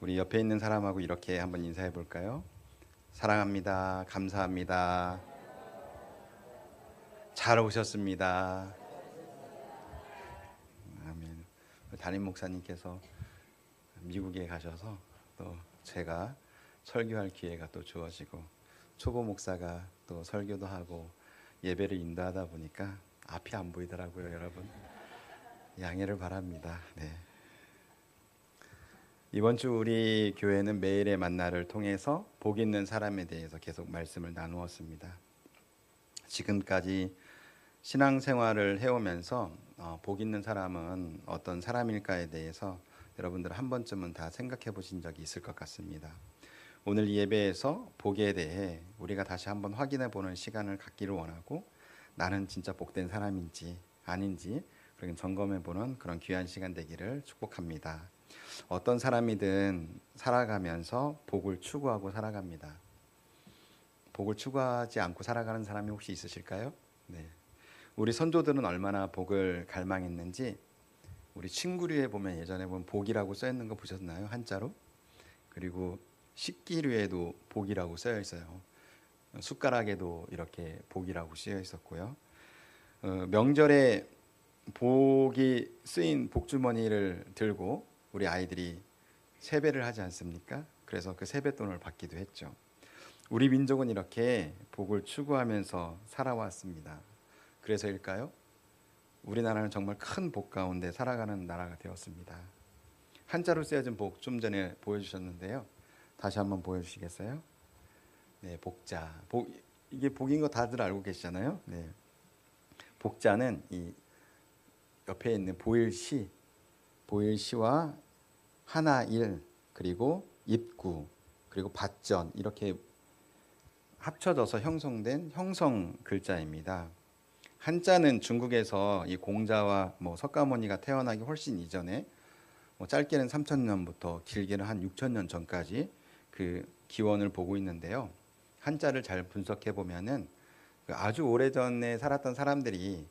우리 옆에 있는 사람하고 이렇게 한번 인사해 볼까요? 사랑합니다. 감사합니다. 잘 오셨습니다. 아멘. 담임 목사님께서 미국에 가셔서 또 제가 설교할 기회가 또 주어지고 초보 목사가 또 설교도 하고 예배를 인도하다 보니까 앞이 안 보이더라고요, 여러분. 양해를 바랍니다. 네. 이번 주 우리 교회는 매일의 만나를 통해서 복 있는 사람에 대해서 계속 말씀을 나누었습니다. 지금까지 신앙생활을 해오면서 복 있는 사람은 어떤 사람일까에 대해서 여러분들 한 번쯤은 다 생각해 보신 적이 있을 것 같습니다. 오늘 예배에서 복에 대해 우리가 다시 한번 확인해 보는 시간을 갖기를 원하고, 나는 진짜 복된 사람인지 아닌지 점검해 보는 그런 귀한 시간 되기를 축복합니다. 어떤 사람이든 살아가면서 복을 추구하고 살아갑니다. 복을 추구하지 않고 살아가는 사람이 혹시 있으실까요? 네. 우리 선조들은 얼마나 복을 갈망했는지 우리 친구류에 보면, 예전에 보면 복이라고 써 있는 거 보셨나요? 한자로. 그리고 식기류에도 복이라고 쓰여 있어요. 숟가락에도 이렇게 복이라고 쓰여 있었고요. 명절에 복이 쓰인 복주머니를 들고 우리 아이들이 세배를 하지 않습니까? 그래서 그 세뱃돈을 받기도 했죠. 우리 민족은 이렇게 복을 추구하면서 살아왔습니다. 그래서일까요? 우리나라는 정말 큰 복 가운데 살아가는 나라가 되었습니다. 한자로 쓰여진 복 좀 전에 보여주셨는데요. 다시 한번 보여주시겠어요? 네, 복자. 이게 복인 거 다들 알고 계시잖아요. 네. 복자는 이 옆에 있는 보일시와 하나일, 그리고 입구, 그리고 밭전, 이렇게 합쳐져서 형성된 형성 글자입니다. 한자는 중국에서 이 공자와 석가모니가 태어나기 훨씬 이전에 짧게는 3,000년부터 길게는 한 6,000년 전까지 그 기원을 보고 있는데요. 한자를 잘 분석해 보면은 아주 오래전에 살았던 사람들이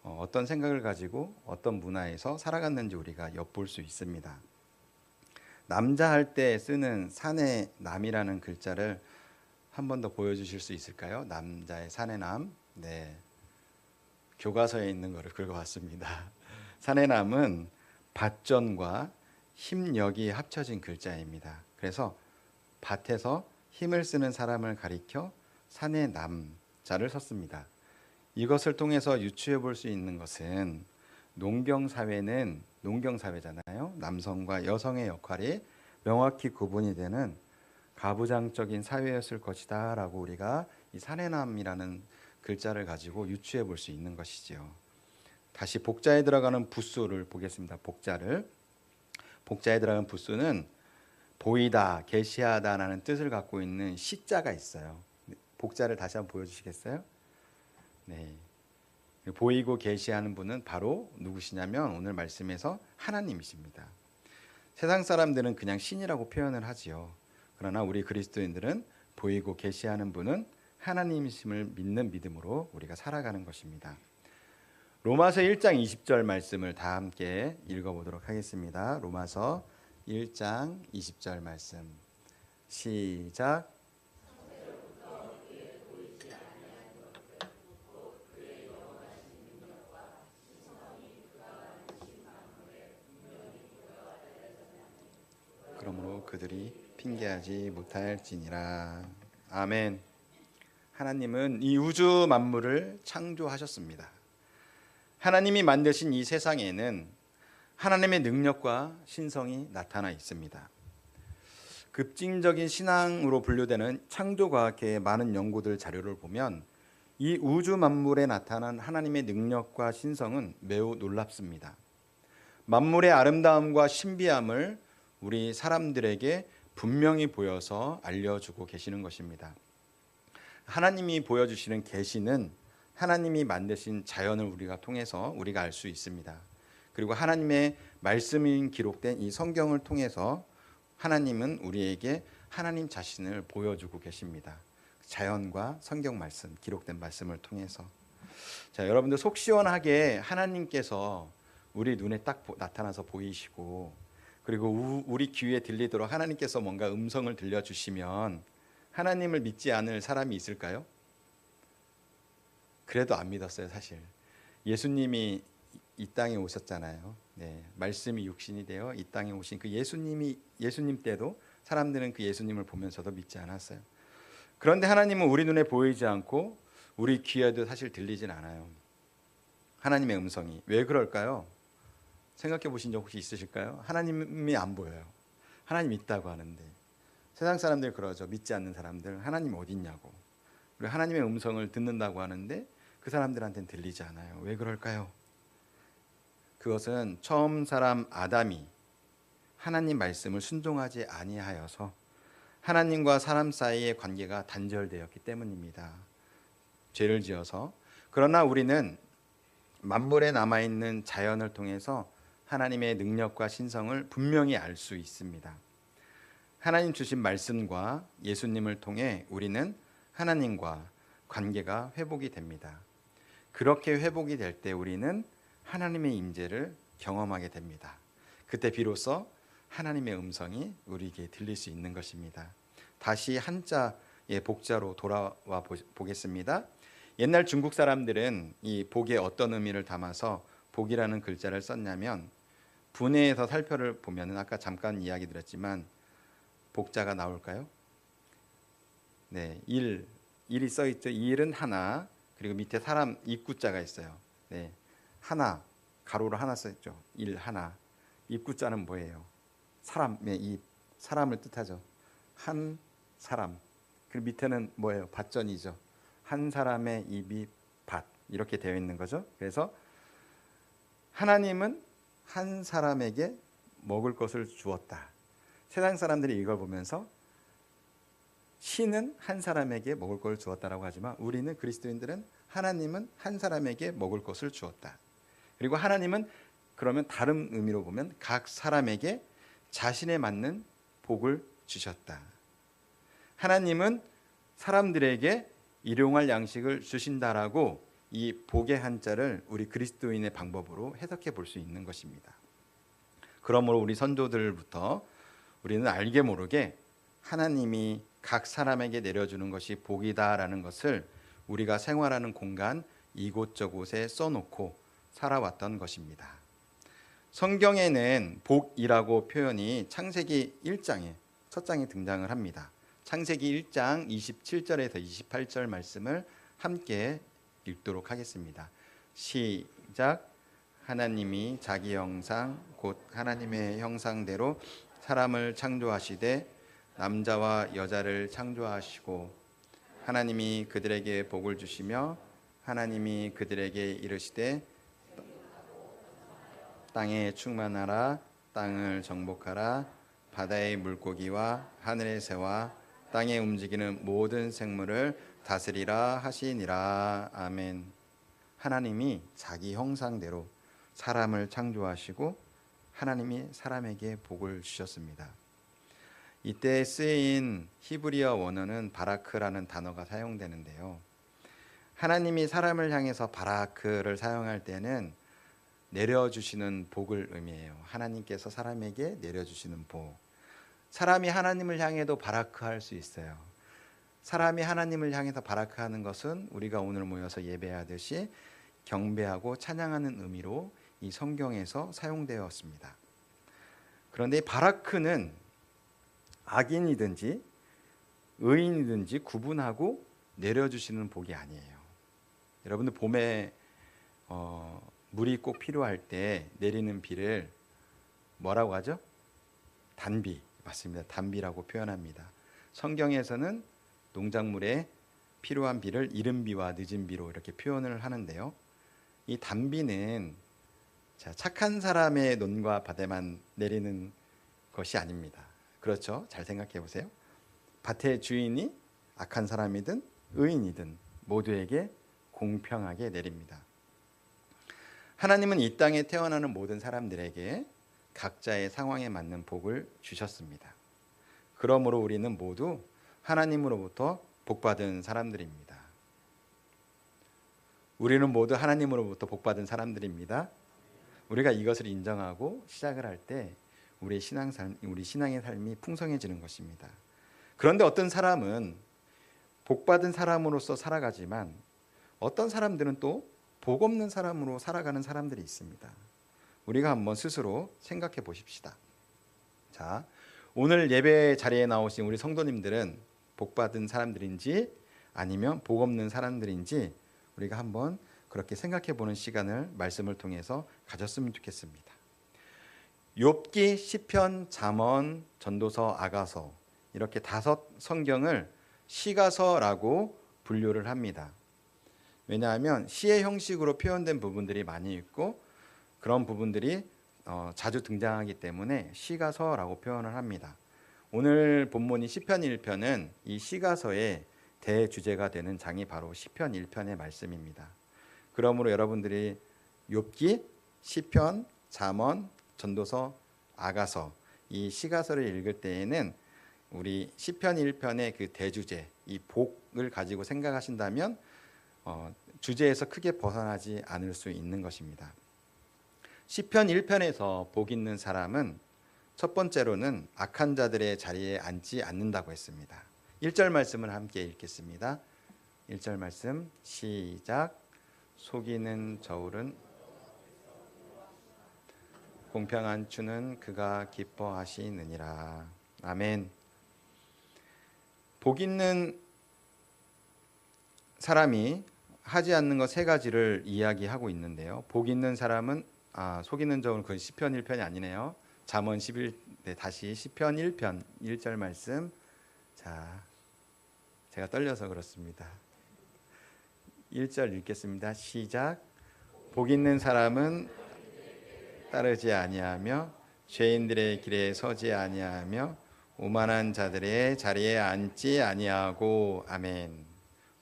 어떤 생각을 가지고 어떤 문화에서 살아갔는지 우리가 엿볼 수 있습니다. 남자 할 때 쓰는 산의 남이라는 글자를 한 번 더 보여주실 수 있을까요? 남자의 산의 남. 네, 교과서에 있는 거를 긁어왔습니다. 산의 남은 밭전과 힘력이 합쳐진 글자입니다. 그래서 밭에서 힘을 쓰는 사람을 가리켜 산의 남자를 썼습니다. 이것을 통해서 유추해 볼 수 있는 것은, 농경사회는 농경사회잖아요. 남성과 여성의 역할이 명확히 구분이 되는 가부장적인 사회였을 것이다 라고 우리가 이 사내남이라는 글자를 가지고 유추해 볼 수 있는 것이지요. 다시 복자에 들어가는 부수를 보겠습니다. 복자에 들어가는 부수는 보이다, 계시하다라는 뜻을 갖고 있는 시자가 있어요. 복자를 다시 한번 보여주시겠어요? 네. 보이고 계시하는 분은 바로 누구시냐면 오늘 말씀에서 하나님이십니다. 세상 사람들은 그냥 신이라고 표현을 하지요. 그러나 우리 그리스도인들은 보이고 계시하는 분은 하나님이심을 믿는 믿음으로 우리가 살아가는 것입니다. 로마서 1장 20절 말씀을 다 함께 읽어보도록 하겠습니다. 로마서 1장 20절 말씀 시작. 그러므로 그들이 핑계하지 못할지니라. 아멘. 하나님은 이 우주 만물을 창조하셨습니다. 하나님이 만드신 이 세상에는 하나님의 능력과 신성이 나타나 있습니다. 급진적인 신앙으로 분류되는 창조과학계의 많은 연구들 자료를 보면 이 우주 만물에 나타난 하나님의 능력과 신성은 매우 놀랍습니다. 만물의 아름다움과 신비함을 우리 사람들에게 분명히 보여서 알려주고 계시는 것입니다. 하나님이 보여주시는 계시는 하나님이 만드신 자연을 우리가 통해서 우리가 알 수 있습니다. 그리고 하나님의 말씀이 기록된 이 성경을 통해서 하나님은 우리에게 하나님 자신을 보여주고 계십니다. 자연과 성경 말씀, 기록된 말씀을 통해서. 자, 여러분들 속 시원하게 하나님께서 우리 눈에 딱 나타나서 보이시고, 그리고 우리 귀에 들리도록 하나님께서 뭔가 음성을 들려주시면 하나님을 믿지 않을 사람이 있을까요? 그래도 안 믿었어요, 사실. 예수님이 이 땅에 오셨잖아요. 네, 말씀이 육신이 되어 이 땅에 오신 그 예수님 때도 사람들은 그 예수님을 보면서도 믿지 않았어요. 그런데 하나님은 우리 눈에 보이지 않고 우리 귀에도 사실 들리진 않아요. 하나님의 음성이. 왜 그럴까요? 생각해 보신 적 혹시 있으실까요? 하나님이 안 보여요. 하나님 있다고 하는데. 세상 사람들 그러죠. 믿지 않는 사람들 하나님 어디 있냐고. 그리고 하나님의 음성을 듣는다고 하는데 그 사람들한테는 들리지 않아요. 왜 그럴까요? 그것은 처음 사람 아담이 하나님 말씀을 순종하지 아니하여서 하나님과 사람 사이의 관계가 단절되었기 때문입니다. 죄를 지어서. 그러나 우리는 만물에 남아있는 자연을 통해서 하나님의 능력과 신성을 분명히 알 수 있습니다. 하나님 주신 말씀과 예수님을 통해 우리는 하나님과 관계가 회복이 됩니다. 그렇게 회복이 될 때 우리는 하나님의 임재를 경험하게 됩니다. 그때 비로소 하나님의 음성이 우리에게 들릴 수 있는 것입니다. 다시 한자의 복자로 돌아와 보겠습니다. 옛날 중국 사람들은 이 복에 어떤 의미를 담아서 복이라는 글자를 썼냐면 분해에서 살펴를 보면 아까 잠깐 이야기 드렸지만 복자가 나올까요? 네, 일이 써 있죠. 일은 하나, 그리고 밑에 사람 입구자가 있어요. 네, 하나 가로로 하나 써 있죠. 일 하나. 입구자는 뭐예요? 사람의 입, 사람을 뜻하죠. 한 사람. 그리고 밑에는 뭐예요? 밭전이죠. 한 사람의 입이 밭 이렇게 되어 있는 거죠. 그래서 하나님은 한 사람에게 먹을 것을 주었다. 세상 사람들이 이걸 보면서 신은 한 사람에게 먹을 것을 주었다라고 하지만 우리는 그리스도인들은 하나님은 한 사람에게 먹을 것을 주었다. 그리고 하나님은 그러면 다른 의미로 보면 각 사람에게 자신에 맞는 복을 주셨다. 하나님은 사람들에게 일용할 양식을 주신다라고 이 복의 한자를 우리 그리스도인의 방법으로 해석해 볼 수 있는 것입니다. 그러므로 우리 선조들부터 우리는 알게 모르게 하나님이 각 사람에게 내려주는 것이 복이다라는 것을 우리가 생활하는 공간 이곳저곳에 써놓고 살아왔던 것입니다. 성경에는 복이라고 표현이 창세기 1장에 첫 장에 등장을 합니다. 창세기 1장 27절에서 28절 말씀을 함께 읽도록 하겠습니다. 시작. 하나님이 자기 형상 곧 하나님의 형상대로 사람을 창조하시되 남자와 여자를 창조하시고 하나님이 그들에게 복을 주시며 하나님이 그들에게 이르시되 땅에 충만하라 땅을 정복하라 바다의 물고기와 하늘의 새와 땅에 움직이는 모든 생물을 다스리라 하시니라. 아멘. 하나님이 자기 형상대로 사람을 창조하시고 하나님이 사람에게 복을 주셨습니다. 이때 쓰인 히브리어 원어는 바라크라는 단어가 사용되는데요. 하나님이 사람을 향해서 바라크를 사용할 때는 내려주시는 복을 의미해요. 하나님께서 사람에게 내려주시는 복. 사람이 하나님을 향해도 바라크할 수 있어요. 사람이 하나님을 향해서 바라크하는 것은 우리가 오늘 모여서 예배하듯이 경배하고 찬양하는 의미로 이 성경에서 사용되었습니다. 그런데 바라크는 악인이든지 의인이든지 구분하고 내려주시는 복이 아니에요. 여러분들 봄에 물이 꼭 필요할 때 내리는 비를 뭐라고 하죠? 단비. 맞습니다. 단비라고 표현합니다. 성경에서는 농작물에 필요한 비를 이른 비와 늦은 비로 이렇게 표현을 하는데요. 이 단비는 착한 사람의 논과 밭에만 내리는 것이 아닙니다. 그렇죠? 잘 생각해 보세요. 밭의 주인이 악한 사람이든 의인이든 모두에게 공평하게 내립니다. 하나님은 이 땅에 태어나는 모든 사람들에게 각자의 상황에 맞는 복을 주셨습니다. 그러므로 우리는 모두 하나님으로부터 복받은 사람들입니다. 우리는 모두 하나님으로부터 복받은 사람들입니다. 우리가 이것을 인정하고 시작을 할 때 우리 신앙의 삶이 풍성해지는 것입니다. 그런데 어떤 사람은 복받은 사람으로서 살아가지만 어떤 사람들은 또 복 없는 사람으로 살아가는 사람들이 있습니다. 우리가 한번 스스로 생각해 보십시다. 자, 오늘 예배 자리에 나오신 우리 성도님들은 복받은 사람들인지 아니면 복 없는 사람들인지 우리가 한번 그렇게 생각해 보는 시간을 말씀을 통해서 가졌으면 좋겠습니다. 욥기, 시편, 잠언, 전도서, 아가서 이렇게 5 성경을 시가서라고 분류를 합니다. 왜냐하면 시의 형식으로 표현된 부분들이 많이 있고 그런 부분들이 자주 등장하기 때문에 시가서라고 표현을 합니다. 오늘 본문이 시편 1편은 이 시가서의 대주제가 되는 장이 바로 시편 1편의 말씀입니다. 그러므로 여러분들이 욥기, 시편, 잠언, 전도서, 아가서 이 시가서를 읽을 때에는 우리 시편 1편의 그 대주제, 이 복을 가지고 생각하신다면 주제에서 크게 벗어나지 않을 수 있는 것입니다. 시편 1편에서 복 있는 사람은 첫 번째로는 악한 자들의 자리에 앉지 않는다고 했습니다. 1절 말씀을 함께 읽겠습니다. 1절 말씀 시작. 속이는 저울은 공평한 주는 그가 기뻐하시느니라. 아멘. 복 있는 사람이 하지 않는 것 3가지를 이야기하고 있는데요. 복 있는 사람은 속이는 저울은 그 시편 1편이 아니네요. 잠언 11 다시 시편 1편 1절 말씀. 자, 제가 떨려서 그렇습니다. 1절 읽겠습니다. 시작. 복 있는 사람은 따르지 아니하며 죄인들의 길에 서지 아니하며 오만한 자들의 자리에 앉지 아니하고. 아멘.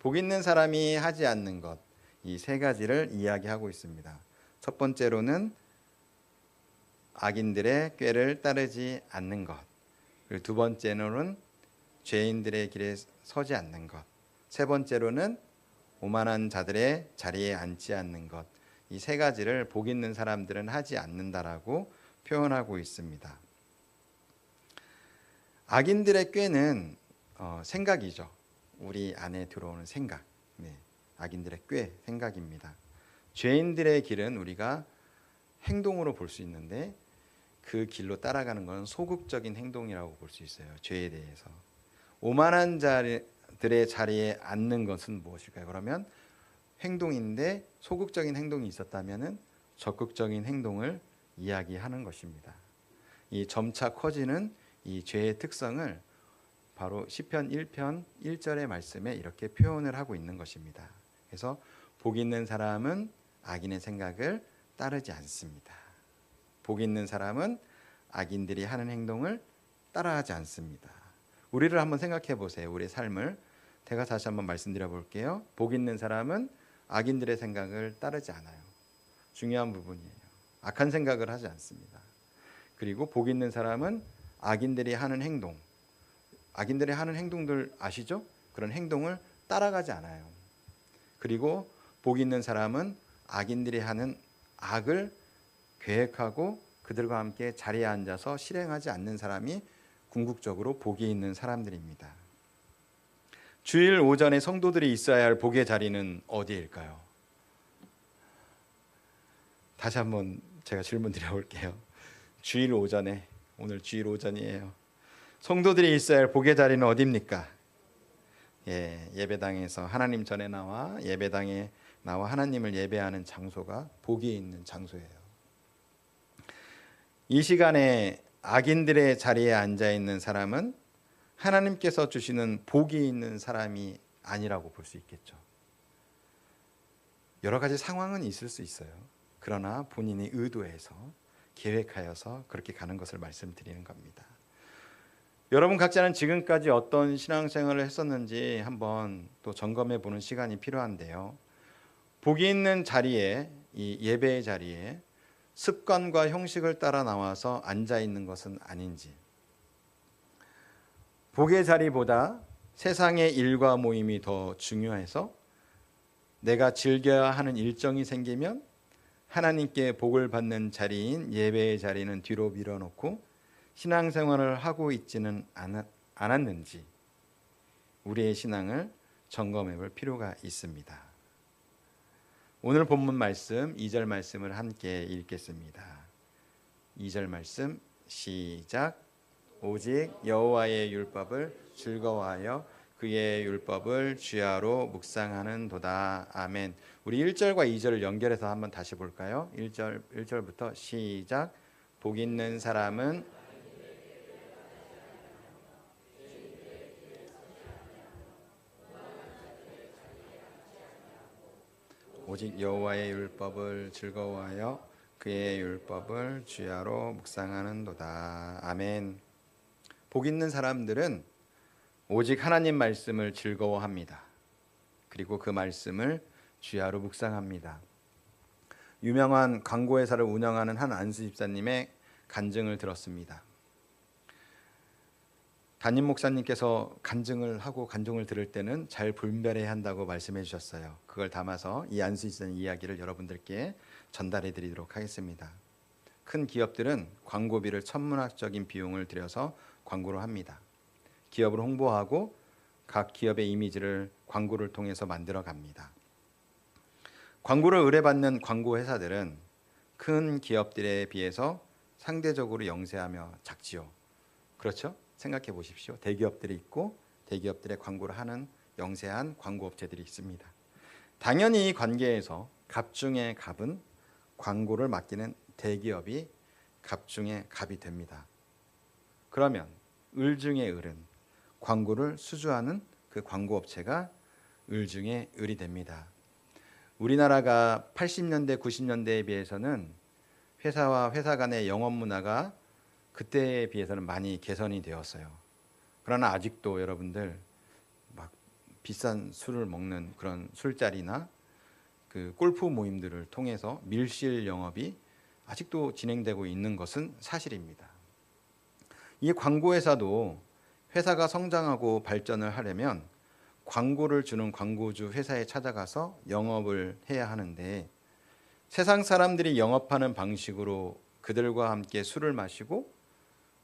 복 있는 사람이 하지 않는 것, 이 3가지를 이야기하고 있습니다. 첫 번째로는 악인들의 꾀를 따르지 않는 것, 그리고 두 번째로는 죄인들의 길에 서지 않는 것, 세 번째로는 오만한 자들의 자리에 앉지 않는 것, 이 3가지를 복 있는 사람들은 하지 않는다라고 표현하고 있습니다. 악인들의 꾀는 생각이죠. 우리 안에 들어오는 생각, 악인들의 꾀, 생각입니다. 죄인들의 길은 우리가 행동으로 볼 수 있는데 그 길로 따라가는 것은 소극적인 행동이라고 볼 수 있어요. 죄에 대해서. 오만한 자들의 자리에 앉는 것은 무엇일까요? 그러면 행동인데 소극적인 행동이 있었다면 적극적인 행동을 이야기하는 것입니다. 이 점차 커지는 이 죄의 특성을 바로 시편 1편 1절의 말씀에 이렇게 표현을 하고 있는 것입니다. 그래서 복 있는 사람은 악인의 생각을 따르지 않습니다. 복 있는 사람은 악인들이 하는 행동을 따라하지 않습니다. 우리를 한번 생각해 보세요. 우리의 삶을 제가 다시 한번 말씀드려 볼게요. 복 있는 사람은 악인들의 생각을 따르지 않아요. 중요한 부분이에요. 악한 생각을 하지 않습니다. 그리고 복 있는 사람은 악인들이 하는 행동, 악인들이 하는 행동들 아시죠? 그런 행동을 따라가지 않아요. 그리고 복 있는 사람은 악인들이 하는 악을 계획하고 그들과 함께 자리에 앉아서 실행하지 않는 사람이 궁극적으로 복이 있는 사람들입니다. 주일 오전에 성도들이 있어야 할 복의 자리는 어디일까요? 다시 한번 제가 질문 드려볼게요. 주일 오전에, 오늘 주일 오전이에요. 성도들이 있어야 할 복의 자리는 어디입니까? 예배당에서 하나님 전에 나와 예배당에 나와 하나님을 예배하는 장소가 복이 있는 장소예요. 이 시간에 악인들의 자리에 앉아 있는 사람은 하나님께서 주시는 복이 있는 사람이 아니라고 볼 수 있겠죠. 여러 가지 상황은 있을 수 있어요. 그러나 본인이 의도해서 계획하여서 그렇게 가는 것을 말씀드리는 겁니다. 여러분 각자는 지금까지 어떤 신앙생활을 했었는지 한번 또 점검해 보는 시간이 필요한데요. 복이 있는 자리에, 이 예배의 자리에 습관과 형식을 따라 나와서 앉아 있는 것은 아닌지, 복의 자리보다 세상의 일과 모임이 더 중요해서 내가 즐겨야 하는 일정이 생기면 하나님께 복을 받는 자리인 예배의 자리는 뒤로 밀어놓고 신앙생활을 하고 있지는 않았는지 우리의 신앙을 점검해 볼 필요가 있습니다. 오늘 본문 말씀 2절 말씀을 함께 읽겠습니다. 2절 말씀 시작. 오직 여호와의 율법을 즐거워하여 그의 율법을 주야로 묵상하는도다. 아멘. 우리 1절과 2절을 연결해서 한번 다시 볼까요? 1절부터 시작. 복 있는 사람은 오직 여호와의 율법을 즐거워하여 그의 율법을 주야로 묵상하는도다. 아멘. 복 있는 사람들은 오직 하나님 말씀을 즐거워합니다. 그리고 그 말씀을 주야로 묵상합니다. 유명한 광고회사를 운영하는 한 안수 집사님의 간증을 들었습니다. 담임 목사님께서 간증을 들을 때는 잘 분별해야 한다고 말씀해 주셨어요. 그걸 담아서 이 안수 집사님 이야기를 여러분들께 전달해 드리도록 하겠습니다. 큰 기업들은 광고비를 천문학적인 비용을 들여서 광고를 합니다. 기업을 홍보하고 각 기업의 이미지를 광고를 통해서 만들어 갑니다. 광고를 의뢰받는 광고 회사들은 큰 기업들에 비해서 상대적으로 영세하며 작지요. 그렇죠? 생각해 보십시오. 대기업들이 있고 대기업들의 광고를 하는 영세한 광고업체들이 있습니다. 당연히 이 관계에서 갑 중의 갑은 광고를 맡기는 대기업이 갑 중의 갑이 됩니다. 그러면 을 중의 을은 광고를 수주하는 그 광고업체가 을 중의 을이 됩니다. 우리나라가 80년대, 90년대에 비해서는 회사와 회사 간의 영업 문화가 그때에 비해서는 많이 개선이 되었어요. 그러나 아직도 여러분들 막 비싼 술을 먹는 그런 술자리나 그 골프 모임들을 통해서 밀실 영업이 아직도 진행되고 있는 것은 사실입니다. 이 광고회사도 회사가 성장하고 발전을 하려면 광고를 주는 광고주 회사에 찾아가서 영업을 해야 하는데 세상 사람들이 영업하는 방식으로 그들과 함께 술을 마시고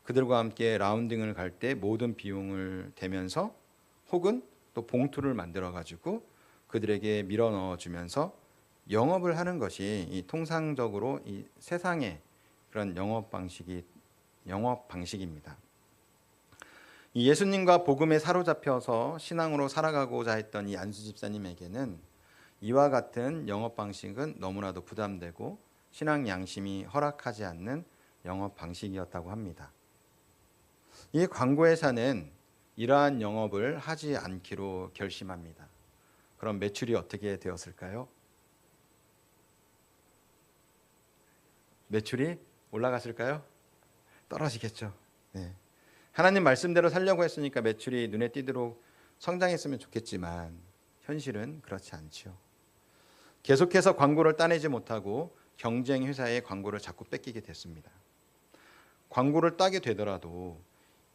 그들과 함께 라운딩을 갈 때 모든 비용을 대면서 혹은 또 봉투를 만들어 가지고 그들에게 밀어 넣어 주면서 영업을 하는 것이 이 통상적으로 이 세상의 그런 영업 방식입니다. 이 예수님과 복음에 사로잡혀서 신앙으로 살아가고자 했던 이 안수 집사님에게는 이와 같은 영업 방식은 너무나도 부담되고 신앙 양심이 허락하지 않는 영업 방식이었다고 합니다. 이 광고회사는 이러한 영업을 하지 않기로 결심합니다. 그럼 매출이 어떻게 되었을까요? 매출이 올라갔을까요? 떨어지겠죠. 네. 하나님 말씀대로 살려고 했으니까 매출이 눈에 띄도록 성장했으면 좋겠지만 현실은 그렇지 않죠. 계속해서 광고를 따내지 못하고 경쟁 회사의 광고를 자꾸 뺏기게 됐습니다. 광고를 따게 되더라도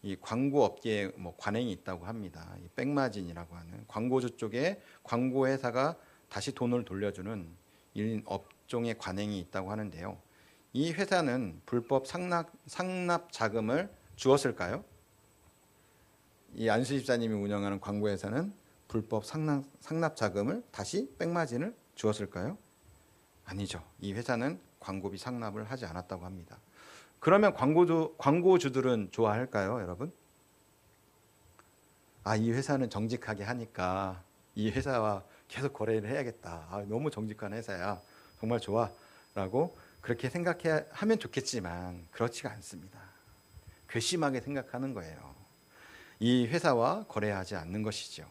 이 광고 업계에 관행이 있다고 합니다. 이 백마진이라고 하는 광고주 쪽에 광고 회사가 다시 돈을 돌려주는 이 업종의 관행이 있다고 하는데요. 이 회사는 불법 상납 자금을 주었을까요? 이 안수 집사님이 운영하는 광고 회사는 불법 상납 자금을 다시 백마진을 주었을까요? 아니죠. 이 회사는 광고비 상납을 하지 않았다고 합니다. 그러면 광고주들은 좋아할까요, 여러분? 이 회사는 정직하게 하니까 이 회사와 계속 거래를 해야겠다. 너무 정직한 회사야. 정말 좋아. 라고 그렇게 생각하면 좋겠지만 그렇지가 않습니다. 괘씸하게 생각하는 거예요. 이 회사와 거래하지 않는 것이죠.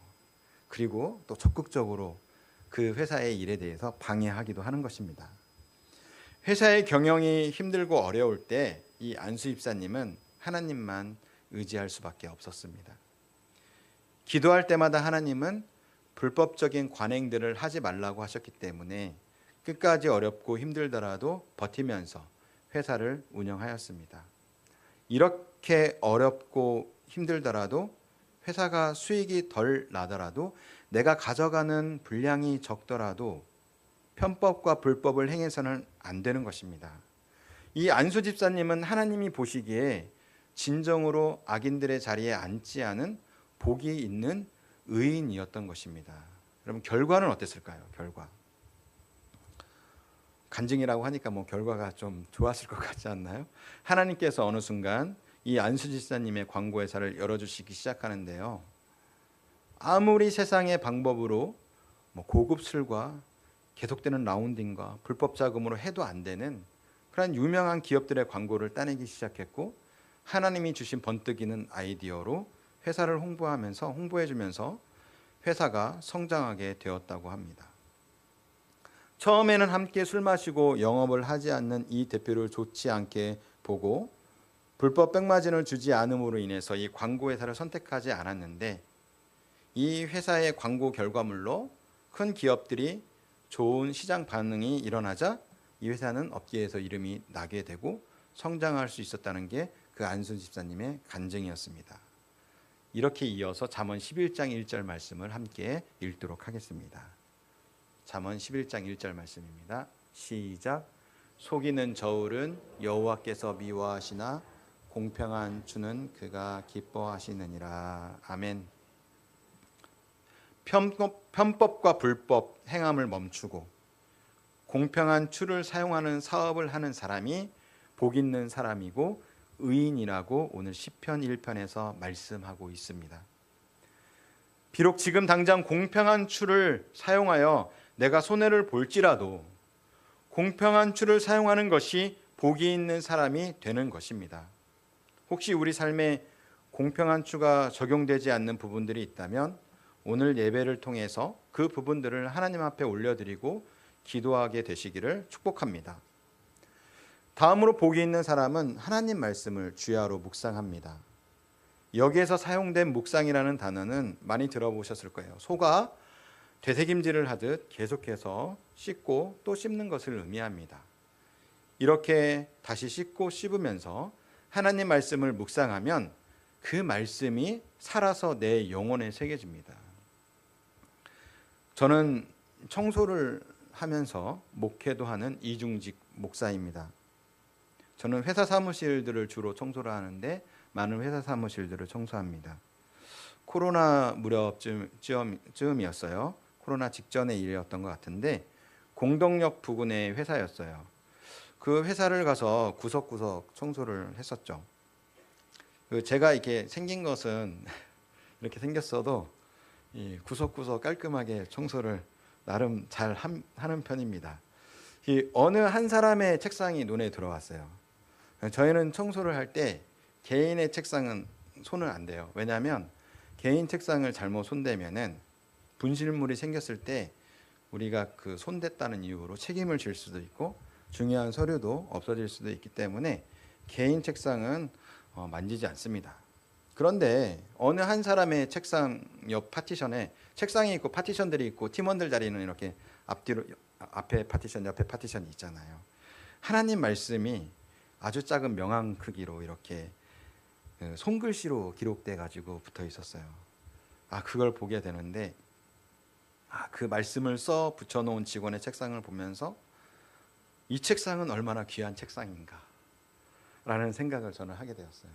그리고 또 적극적으로 그 회사의 일에 대해서 방해하기도 하는 것입니다. 회사의 경영이 힘들고 어려울 때 이 안수 집사님은 하나님만 의지할 수밖에 없었습니다. 기도할 때마다 하나님은 불법적인 관행들을 하지 말라고 하셨기 때문에 끝까지 어렵고 힘들더라도 버티면서 회사를 운영하였습니다. 이렇게 어렵고 힘들더라도 회사가 수익이 덜 나더라도 내가 가져가는 분량이 적더라도 편법과 불법을 행해서는 안 되는 것입니다. 이 안수 집사님은 하나님이 보시기에 진정으로 악인들의 자리에 앉지 않은 복이 있는 의인이었던 것입니다. 여러분 결과는 어땠을까요? 결과. 간증이라고 하니까 뭐 결과가 좀 좋았을 것 같지 않나요? 하나님께서 어느 순간 이 안수집사님의 광고 회사를 열어주시기 시작하는데요. 아무리 세상의 방법으로 뭐 고급 술과 계속되는 라운딩과 불법 자금으로 해도 안 되는 그런 유명한 기업들의 광고를 따내기 시작했고, 하나님이 주신 번뜩이는 아이디어로 회사를 홍보해주면서 회사가 성장하게 되었다고 합니다. 처음에는 함께 술 마시고 영업을 하지 않는 이 대표를 좋지 않게 보고 불법 백마진을 주지 않음으로 인해서 이 광고 회사를 선택하지 않았는데, 이 회사의 광고 결과물로 큰 기업들이 좋은 시장 반응이 일어나자 이 회사는 업계에서 이름이 나게 되고 성장할 수 있었다는 게 그 안수 집사님의 간증이었습니다. 이렇게 이어서 잠언 11장 1절 말씀을 함께 읽도록 하겠습니다. 잠언 11장 1절 말씀입니다. 시작. 속이는 저울은 여호와께서 미워하시나 공평한 주는 그가 기뻐하시느니라. 아멘. 편법과 불법 행함을 멈추고 공평한 추를 사용하는 사업을 하는 사람이 복 있는 사람이고 의인이라고 오늘 시편 1편에서 말씀하고 있습니다. 비록 지금 당장 공평한 추를 사용하여 내가 손해를 볼지라도 공평한 추를 사용하는 것이 복이 있는 사람이 되는 것입니다. 혹시 우리 삶에 공평한 추가 적용되지 않는 부분들이 있다면 오늘 예배를 통해서 그 부분들을 하나님 앞에 올려드리고 기도하게 되시기를 축복합니다. 다음으로 복이 있는 사람은 하나님 말씀을 주야로 묵상합니다. 여기에서 사용된 묵상이라는 단어는 많이 들어보셨을 거예요. 소가 되새김질을 하듯 계속해서 씻고 또 씹는 것을 의미합니다. 이렇게 다시 씻고 씹으면서 하나님 말씀을 묵상하면 그 말씀이 살아서 내 영혼에 새겨집니다. 저는 청소를 하면서 목회도 하는 이중직 목사입니다. 저는 회사 사무실들을 주로 청소를 하는데 많은 회사 사무실들을 청소합니다. 코로나 무렵쯤이었어요. 코로나 직전의 일이었던 것 같은데 공덕역 부근의 회사였어요. 그 회사를 가서 구석구석 청소를 했었죠. 제가 이렇게 생긴 것은 이렇게 생겼어도 이 구석구석 깔끔하게 청소를 나름 잘 하는 편입니다. 이 어느 한 사람의 책상이 눈에 들어왔어요. 저희는 청소를 할 때 개인의 책상은 손은 안 돼요. 왜냐하면 개인 책상을 잘못 손대면은 분실물이 생겼을 때 우리가 그 손댔다는 이유로 책임을 질 수도 있고 중요한 서류도 없어질 수도 있기 때문에 개인 책상은 만지지 않습니다. 그런데 어느 한 사람의 책상 옆 파티션에 책상이 있고 파티션들이 있고 팀원들 자리는 이렇게 앞뒤로 앞에 파티션 옆에 파티션이 있잖아요. 하나님 말씀이 아주 작은 명함 크기로 이렇게 손글씨로 기록돼 가지고 붙어 있었어요. 그걸 보게 되는데 그 말씀을 써 붙여 놓은 직원의 책상을 보면서 이 책상은 얼마나 귀한 책상인가 라는 생각을 저는 하게 되었어요.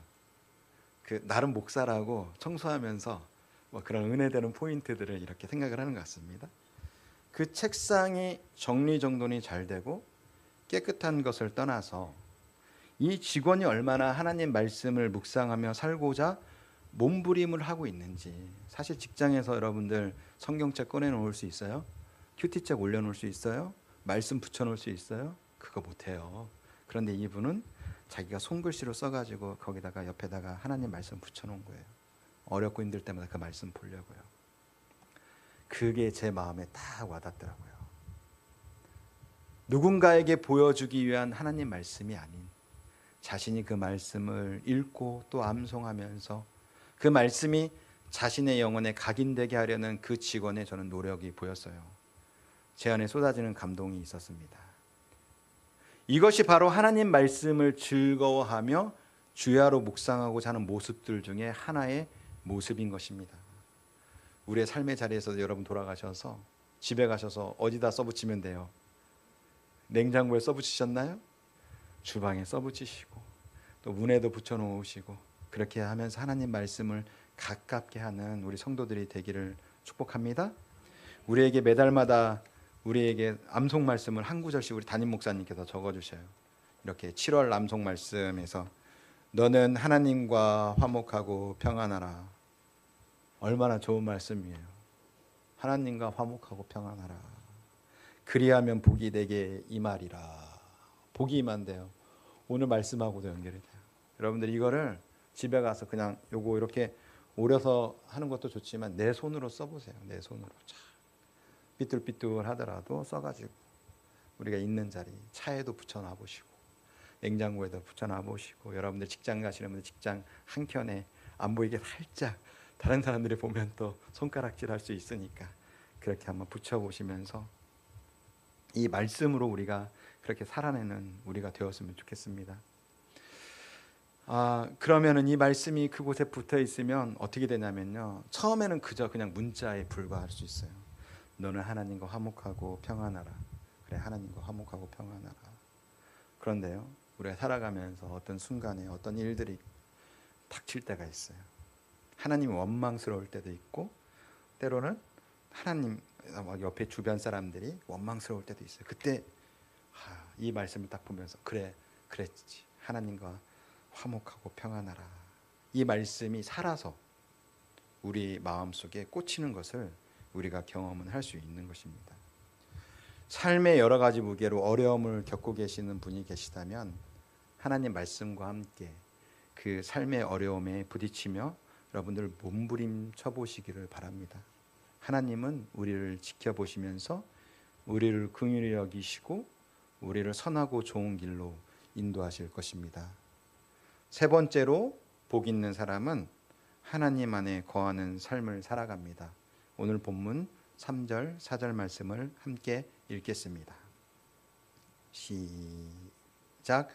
나름 목사라고 청소하면서 뭐 그런 은혜되는 포인트들을 이렇게 생각을 하는 것 같습니다. 그 책상이 정리정돈이 잘 되고 깨끗한 것을 떠나서 이 직원이 얼마나 하나님 말씀을 묵상하며 살고자 몸부림을 하고 있는지. 사실 직장에서 여러분들 성경책 꺼내놓을 수 있어요? 큐티책 올려놓을 수 있어요? 말씀 붙여놓을 수 있어요? 그거 못해요. 그런데 이분은 자기가 손글씨로 써가지고 거기다가 옆에다가 하나님 말씀 붙여놓은 거예요. 어렵고 힘들 때마다 그 말씀 보려고요. 그게 제 마음에 딱 와닿더라고요. 누군가에게 보여주기 위한 하나님 말씀이 아닌 자신이 그 말씀을 읽고 또 암송하면서 그 말씀이 자신의 영혼에 각인되게 하려는 그 직원의 저는 노력이 보였어요. 제 안에 쏟아지는 감동이 있었습니다. 이것이 바로 하나님 말씀을 즐거워하며 주야로 묵상하고자 하는 모습들 중에 하나의 모습인 것입니다. 우리의 삶의 자리에서 여러분 돌아가셔서 집에 가셔서 어디다 써붙이면 돼요? 냉장고에 써붙이셨나요? 주방에 써붙이시고 또 문에도 붙여놓으시고 그렇게 하면서 하나님 말씀을 가깝게 하는 우리 성도들이 되기를 축복합니다. 우리에게 매달마다 우리에게 암송 말씀을 한 구절씩 우리 담임 목사님께서 적어주셔요. 이렇게 7월 암송 말씀에서 너는 하나님과 화목하고 평안하라. 얼마나 좋은 말씀이에요. 하나님과 화목하고 평안하라. 그리하면 복이 내게 임하리라. 복이 임한대요. 오늘 말씀하고도 연결이 돼요. 여러분들 이거를 집에 가서 그냥 요거 이렇게 오려서 하는 것도 좋지만 내 손으로 써보세요. 내 손으로 삐뚤삐뚤 하더라도 써가지고 우리가 있는 자리 차에도 붙여놔 보시고 냉장고에다 붙여놔 보시고 여러분들 직장 가시는 분들 직장 한켠에 안 보이게 살짝 다른 사람들이 보면 또 손가락질 할 수 있으니까 그렇게 한번 붙여보시면서 이 말씀으로 우리가 그렇게 살아내는 우리가 되었으면 좋겠습니다. 그러면은 이 말씀이 그곳에 붙어 있으면 어떻게 되냐면요, 처음에는 그냥 문자에 불과할 수 있어요. 너는 하나님과 화목하고 평안하라. 그래, 하나님과 화목하고 평안하라. 그런데요, 우리가 살아가면서 어떤 순간에 어떤 일들이 닥칠 때가 있어요. 하나님이 원망스러울 때도 있고 때로는 하나님 옆에 주변 사람들이 원망스러울 때도 있어요. 그때 이 말씀을 딱 보면서 그랬지. 하나님과 화목하고 평안하라. 이 말씀이 살아서 우리 마음속에 꽂히는 것을 우리가 경험은 할 수 있는 것입니다. 삶의 여러 가지 무게로 어려움을 겪고 계시는 분이 계시다면 하나님 말씀과 함께 그 삶의 어려움에 부딪히며 여러분들 몸부림쳐 보시기를 바랍니다. 하나님은 우리를 지켜보시면서 우리를 긍휼히 여기시고 우리를 선하고 좋은 길로 인도하실 것입니다. 세 번째로 복 있는 사람은 하나님 안에 거하는 삶을 살아갑니다. 오늘 본문 3절 4절 말씀을 함께 읽겠습니다. 시작.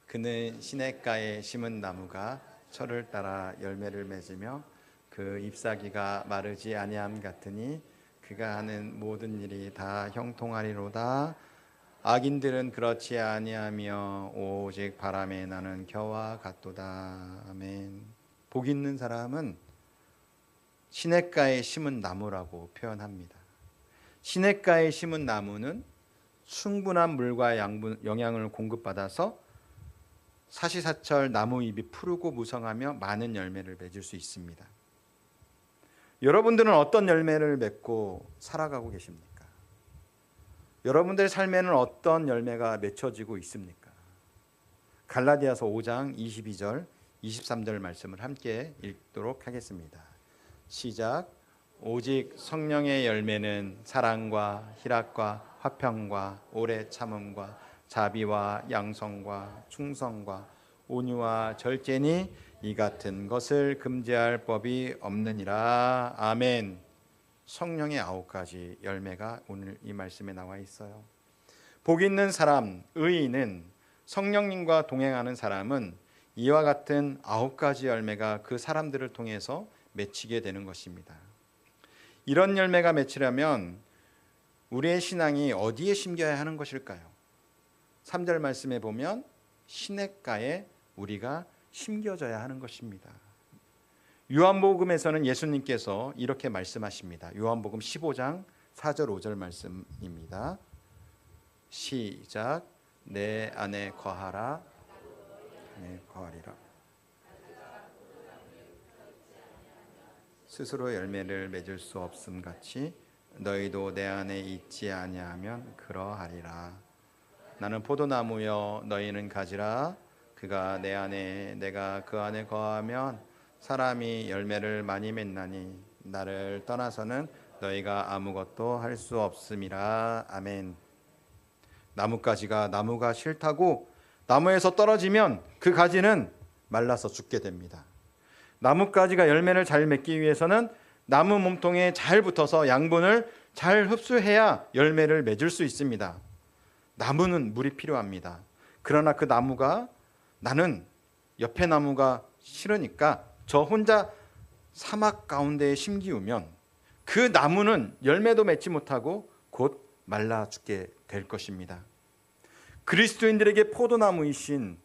그는 시냇가에 심은 나무가 철을 따라 열매를 맺으며 그 잎사귀가 마르지 아니함 같으니 그가 하는 모든 일이 다 형통하리로다. 악인들은 그렇지 아니하며 오직 바람에 나는 겨와 같도다. 아멘. 복 있는 사람은 시냇가에 심은 나무라고 표현합니다. 시냇가에 심은 나무는 충분한 물과 영양을 공급받아서 사시사철 나무 잎이 푸르고 무성하며 많은 열매를 맺을 수 있습니다. 여러분들은 어떤 열매를 맺고 살아가고 계십니까? 여러분들의 삶에는 어떤 열매가 맺혀지고 있습니까? 갈라디아서 5장 22절 23절 말씀을 함께 읽도록 하겠습니다. 시작. 오직 성령의 열매는 사랑과 희락과 화평과 오래 참음과 자비와 양성과 충성과 온유와 절제니 이 같은 것을 금지할 법이 없느니라. 아멘. 성령의 9가지 열매가 오늘 이 말씀에 나와 있어요. 복 있는 사람, 의인은 성령님과 동행하는 사람은 이와 같은 9가지 열매가 그 사람들을 통해서 맺히게 되는 것입니다. 이런 열매가 맺히려면 우리의 신앙이 어디에 심겨야 하는 것일까요? 3절 말씀에 보면 시냇가에 우리가 심겨져야 하는 것입니다. 요한복음에서는 예수님께서 이렇게 말씀하십니다. 요한복음 15장 4절 5절 말씀입니다. 시작. 내 안에 거하라. 내 거하리라. 스스로 열매를 맺을 수 없음 같이 너희도 내 안에 있지 아니하면 그러하리라. 나는 포도나무여 너희는 가지라. 그가 내 안에 내가 그 안에 거하면 사람이 열매를 많이 맺나니 나를 떠나서는 너희가 아무것도 할 수 없음이라. 아멘. 나뭇가지가 나무가 싫다고 나무에서 떨어지면 그 가지는 말라서 죽게 됩니다. 나뭇가지가 열매를 잘 맺기 위해서는 나무 몸통에 잘 붙어서 양분을 잘 흡수해야 열매를 맺을 수 있습니다. 나무는 물이 필요합니다. 그러나 그 나무가 나는 옆에 나무가 싫으니까 저 혼자 사막 가운데에 심기우면 그 나무는 열매도 맺지 못하고 곧 말라 죽게 될 것입니다. 그리스도인들에게 포도나무이신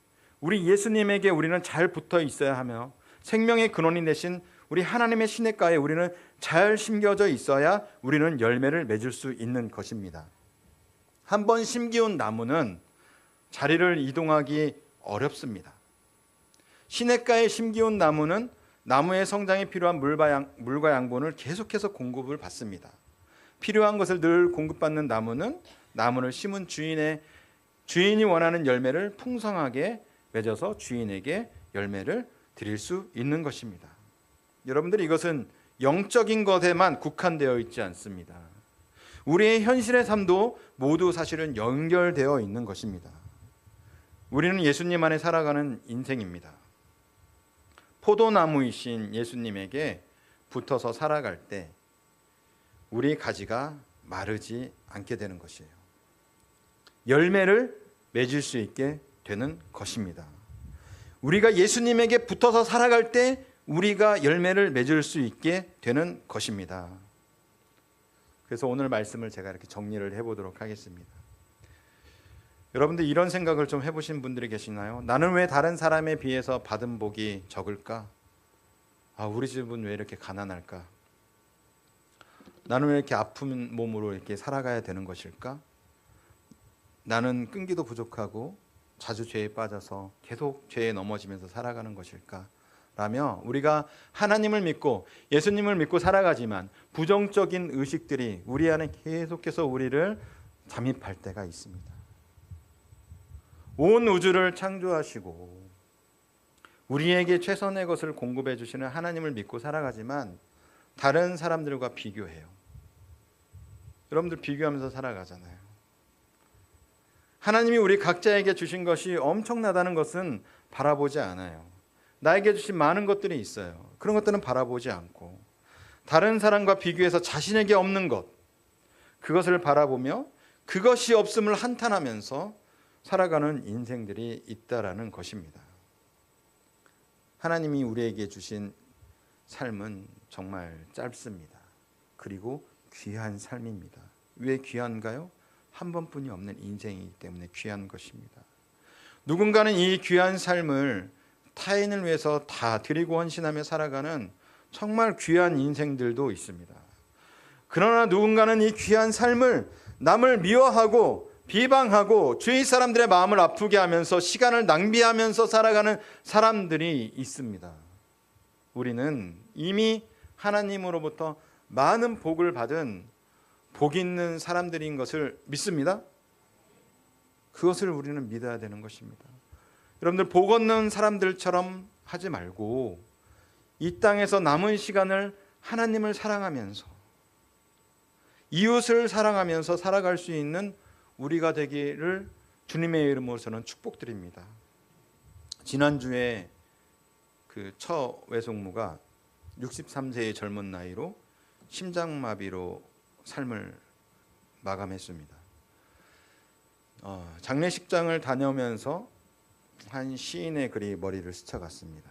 우리 예수님에게 우리는 잘 붙어 있어야 하며 생명의 근원이 되신 우리 하나님의 시냇가에 우리는 잘 심겨져 있어야 우리는 열매를 맺을 수 있는 것입니다. 한번 심기운 나무는 자리를 이동하기 어렵습니다. 시냇가에 심기운 나무는 나무의 성장에 필요한 물과 양분을 계속해서 공급을 받습니다. 필요한 것을 늘 공급받는 나무를 심은 주인이 원하는 열매를 풍성하게 맺어서 주인에게 열매를 드릴 수 있는 것입니다. 여러분들, 이것은 영적인 것에만 국한되어 있지 않습니다. 우리의 현실의 삶도 모두 사실은 연결되어 있는 것입니다. 우리는 예수님 안에 살아가는 인생입니다. 포도나무이신 예수님에게 붙어서 살아갈 때 우리 가지가 마르지 않게 되는 것이에요. 열매를 맺을 수 있게 되는 것입니다. 우리가 예수님에게 붙어서 살아갈 때 우리가 열매를 맺을 수 있게 되는 것입니다. 그래서 오늘 말씀을 제가 이렇게 정리를 해보도록 하겠습니다. 여러분들, 이런 생각을 좀 해보신 분들이 계시나요? 나는 왜 다른 사람에 비해서 받은 복이 적을까? 우리 집은 왜 이렇게 가난할까? 나는 왜 이렇게 아픈 몸으로 이렇게 살아가야 되는 것일까? 나는 끈기도 부족하고 자주 죄에 빠져서 계속 죄에 넘어지면서 살아가는 것일까? 라며 우리가 하나님을 믿고 예수님을 믿고 살아가지만 부정적인 의식들이 우리 안에 계속해서 우리를 잠입할 때가 있습니다. 온 우주를 창조하시고 우리에게 최선의 것을 공급해 주시는 하나님을 믿고 살아가지만 다른 사람들과 비교해요. 여러분들, 비교하면서 살아가잖아요. 하나님이 우리 각자에게 주신 것이 엄청나다는 것은 바라보지 않아요. 나에게 주신 많은 것들이 있어요. 그런 것들은 바라보지 않고 다른 사람과 비교해서 자신에게 없는 것, 그것을 바라보며 그것이 없음을 한탄하면서 살아가는 인생들이 있다라는 것입니다. 하나님이 우리에게 주신 삶은 정말 짧습니다. 그리고 귀한 삶입니다. 왜 귀한가요? 한 번뿐이 없는 인생이기 때문에 귀한 것입니다. 누군가는 이 귀한 삶을 타인을 위해서 다 드리고 헌신하며 살아가는 정말 귀한 인생들도 있습니다. 그러나 누군가는 이 귀한 삶을 남을 미워하고 비방하고 주위 사람들의 마음을 아프게 하면서 시간을 낭비하면서 살아가는 사람들이 있습니다. 우리는 이미 하나님으로부터 많은 복을 받은 복 있는 사람들인 것을 믿습니다. 그것을 우리는 믿어야 되는 것입니다. 여러분들, 복 없는 사람들처럼 하지 말고 이 땅에서 남은 시간을 하나님을 사랑하면서 이웃을 사랑하면서 살아갈 수 있는 우리가 되기를 주님의 이름으로 저는 축복드립니다. 지난주에 그 처외숙모가 63세의 젊은 나이로 심장마비로 삶을 마감했습니다. 장례식장을 다녀오면서 한 시인의 글이 머리를 스쳐갔습니다.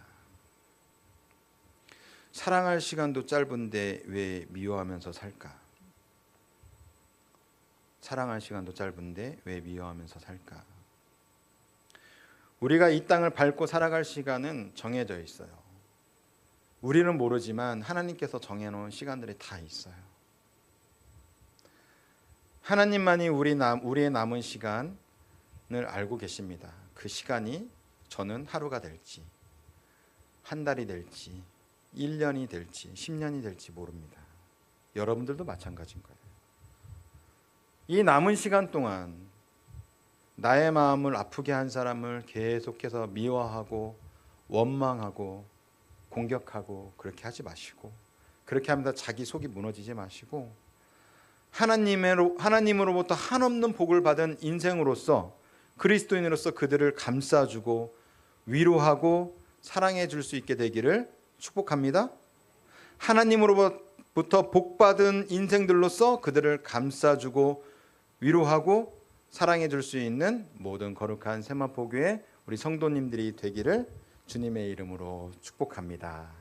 사랑할 시간도 짧은데 왜 미워하면서 살까? 사랑할 시간도 짧은데 왜 미워하면서 살까? 우리가 이 땅을 밟고 살아갈 시간은 정해져 있어요. 우리는 모르지만 하나님께서 정해놓은 시간들이 다 있어요. 하나님만이 우리의 남은 시간을 알고 계십니다. 그 시간이 저는 하루가 될지, 한 달이 될지, 1년이 될지, 10년이 될지 모릅니다. 여러분들도 마찬가지인 거예요. 이 남은 시간 동안 나의 마음을 아프게 한 사람을 계속해서 미워하고 원망하고 공격하고 그렇게 하지 마시고, 그렇게 하면서 자기 속이 무너지지 마시고, 하나님으로부터 한없는 복을 받은 인생으로서 그리스도인으로서 그들을 감싸주고 위로하고 사랑해 줄 수 있게 되기를 축복합니다. 하나님으로부터 복받은 인생들로서 그들을 감싸주고 위로하고 사랑해 줄 수 있는 모든 거룩한 세마포교회 우리 성도님들이 되기를 주님의 이름으로 축복합니다.